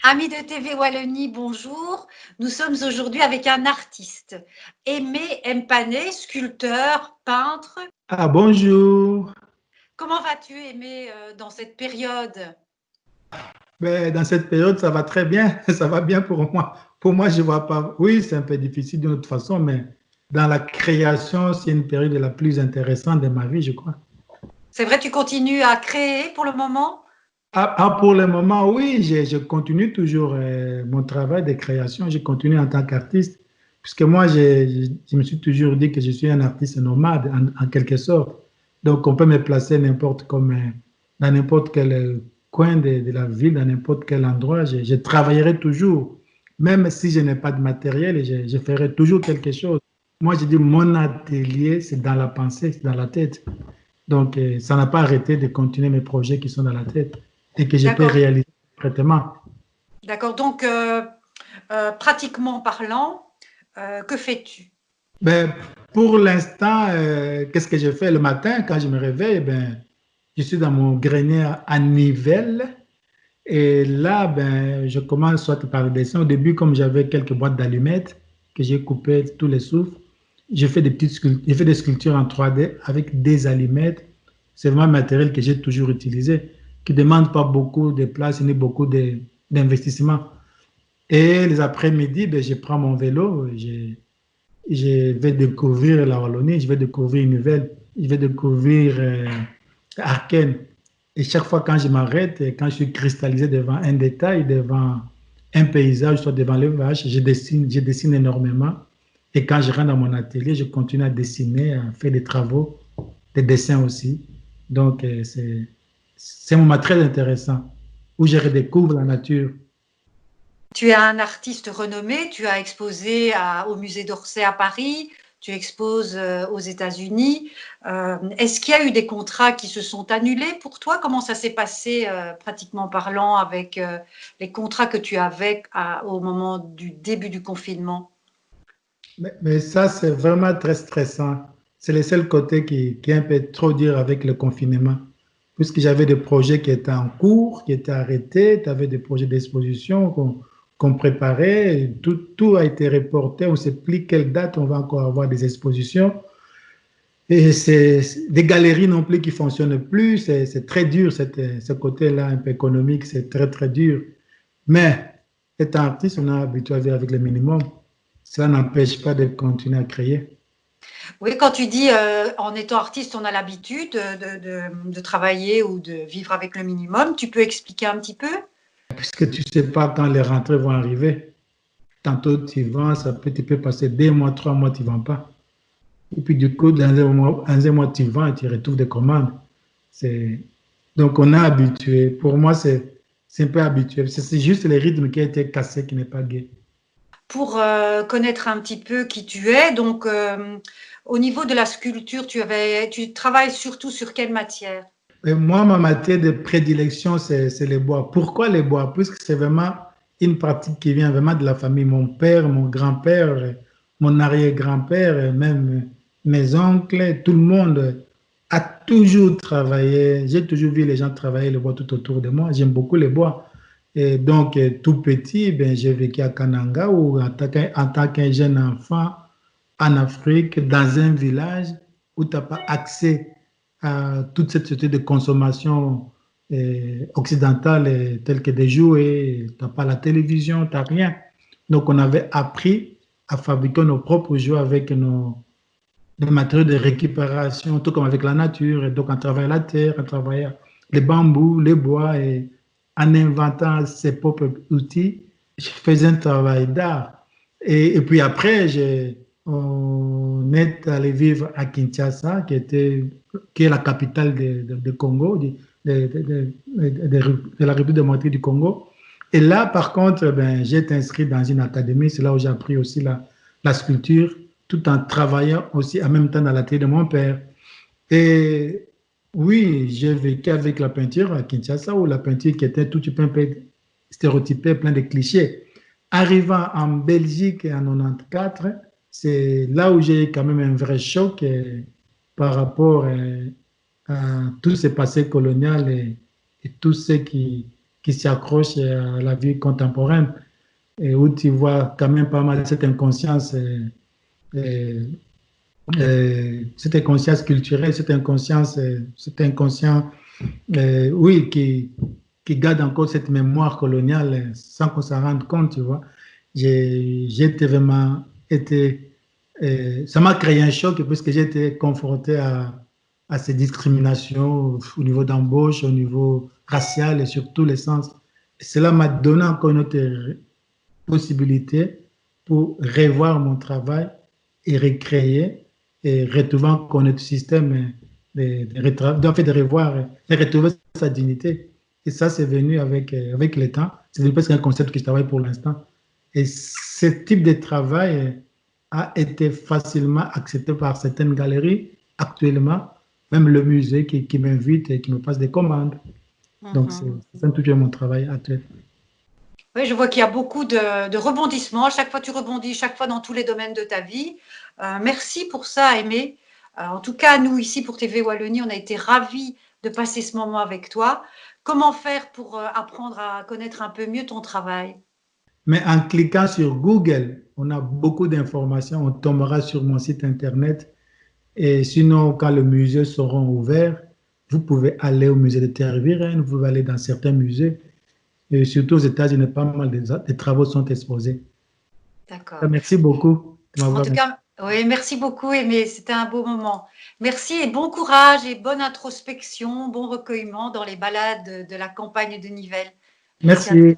Amis de TV Wallonie, bonjour. Nous sommes aujourd'hui avec un artiste, Aimé Mpané, sculpteur, peintre. Ah, bonjour. Comment vas-tu, Aimé, dans cette période? Ben, dans cette période, ça va très bien. Ça va bien pour moi. Pour moi, je vois pas. Oui, c'est un peu difficile d'une autre façon, mais dans la création, c'est une période la plus intéressante de ma vie, je crois. C'est vrai, tu continues à créer pour le moment? Pour le moment, oui, je continue toujours mon travail de création. Je continue en tant qu'artiste, puisque moi, je me suis toujours dit que je suis un artiste nomade, en quelque sorte. Donc, on peut me placer dans n'importe quel coin de la ville, dans n'importe quel endroit. Je travaillerai toujours, même si je n'ai pas de matériel, je ferai toujours quelque chose. Moi, je dis, mon atelier, c'est dans la pensée, c'est dans la tête. Donc, ça n'a pas arrêté de continuer mes projets qui sont dans la tête et que je peux D'accord, réaliser concrètement. d'accord. Donc, pratiquement parlant, que fais-tu? Ben, pour l'instant, qu'est-ce que je fais le matin quand je me réveille? Ben, je suis dans mon grenier à Nivelles et là, ben, je commence soit par le dessin. Au début, comme j'avais quelques boîtes d'allumettes que j'ai coupées tous les souffles, j'ai fait des sculptures en 3D avec des allumettes. C'est vraiment un matériel que j'ai toujours utilisé, qui ne demande pas beaucoup de place ni beaucoup d'investissement. Et les après-midi, ben, je prends mon vélo, je vais découvrir la Wallonie, je vais découvrir une nouvelle, je vais découvrir Arken. Et chaque fois quand je m'arrête, quand je suis cristallisé devant un détail, devant un paysage, soit devant les vaches, je dessine énormément. Et quand je rentre dans mon atelier, je continue à dessiner, à faire des travaux, des dessins aussi. Donc, c'est un moment très intéressant où je redécouvre la nature. Tu es un artiste renommé, tu as exposé au musée d'Orsay à Paris, tu exposes aux États-Unis. Est-ce qu'il y a eu des contrats qui se sont annulés pour toi? Comment ça s'est passé, pratiquement parlant, avec les contrats que tu avais au moment du début du confinement? Mais ça, c'est vraiment très stressant. C'est le seul côté qui est un peu trop dur avec le confinement. Puisque j'avais des projets qui étaient en cours, qui étaient arrêtés, tu avais des projets d'exposition qu'on préparait, et tout a été reporté. On ne sait plus quelle date on va encore avoir des expositions. Et c'est des galeries non plus qui ne fonctionnent plus. C'est très dur, ce côté-là un peu économique, c'est très, très dur. Mais étant artiste, on a habitué à vivre avec le minimum. Cela n'empêche pas de continuer à créer. Oui, quand tu dis en étant artiste, on a l'habitude de travailler ou de vivre avec le minimum, tu peux expliquer un petit peu? Puisque tu ne sais pas quand les rentrées vont arriver. Tantôt tu vends, tu peux passer 2 mois, 3 mois, tu ne vends pas. Et puis du coup, dans un mois, tu vends et tu retrouves des commandes. C'est... Donc on est habitué. Pour moi, c'est un peu habituel. C'est juste le rythme qui a été cassé, qui n'est pas gai. Pour connaître un petit peu qui tu es, donc au niveau de la sculpture, tu travailles surtout sur quelle matière? Et moi, ma matière de prédilection, c'est les bois. Pourquoi les bois? Puisque c'est vraiment une pratique qui vient vraiment de la famille. Mon père, mon grand-père, mon arrière-grand-père, même mes oncles, tout le monde a toujours travaillé. J'ai toujours vu les gens travailler le bois tout autour de moi. J'aime beaucoup les bois. Et donc, tout petit, ben, j'ai vécu à Kananga ou en tant qu'un jeune enfant en Afrique, dans un village où tu n'as pas accès à toute cette société de consommation occidentale telle que des jouets, tu n'as pas la télévision, tu n'as rien. Donc on avait appris à fabriquer nos propres jouets avec des matériaux de récupération, tout comme avec la nature. Et donc on travaillait la terre, on travaillait les bambous, les bois, et en inventant ses propres outils, je faisais un travail d'art. Et puis après, on est allé vivre à Kinshasa, qui est la capitale de Congo, de la République démocratique du Congo. Et là, par contre, ben, j'ai été inscrit dans une académie. C'est là où j'ai appris aussi la sculpture, tout en travaillant aussi en même temps dans l'atelier de mon père. Et oui, j'ai vécu avec la peinture à Kinshasa, où la peinture qui était tout un peu stéréotypée, plein de clichés. Arrivant en Belgique en 94, c'est là où j'ai eu quand même un vrai choc par rapport à tout ce passé colonial et tout ce qui s'accrochent à la vie contemporaine et où tu vois quand même pas mal cette inconscience, cette inconscience culturelle, cet inconscient, oui, qui garde encore cette mémoire coloniale sans qu'on s'en rende compte, tu vois. J'ai été vraiment été, ça m'a créé un choc puisque j'ai été confronté à ces discriminations au niveau d'embauche, au niveau racial et sur tous les sens. Et cela m'a donné encore une autre possibilité pour revoir mon travail et recréer et retrouver encore notre système de revoir et retrouver sa dignité. Et ça, c'est venu avec le temps. C'est devenu presque un concept que je travaille pour l'instant. Et ce type de travail a été facilement accepté par certaines galeries actuellement, même le musée qui m'invite et qui me passe des commandes. Donc, c'est un toujours mon travail actuel. Oui, je vois qu'il y a beaucoup de rebondissements. À chaque fois, tu rebondis, chaque fois dans tous les domaines de ta vie. Merci pour ça, Aimé. En tout cas, nous, ici, pour TV Wallonie, on a été ravis de passer ce moment avec toi. Comment faire pour apprendre à connaître un peu mieux ton travail? Mais en cliquant sur Google, on a beaucoup d'informations. On tombera sur mon site internet. Et sinon, quand les musées seront ouverts, vous pouvez aller au musée de Tervuren, vous pouvez aller dans certains musées. Et surtout aux États-Unis, pas mal de travaux sont exposés. D'accord. Merci beaucoup de En m'avoir. tout cas, oui, merci beaucoup, Aimé. C'était un beau moment. Merci et bon courage et bonne introspection, bon recueillement dans les balades de la campagne de Nivelles. Merci à Merci.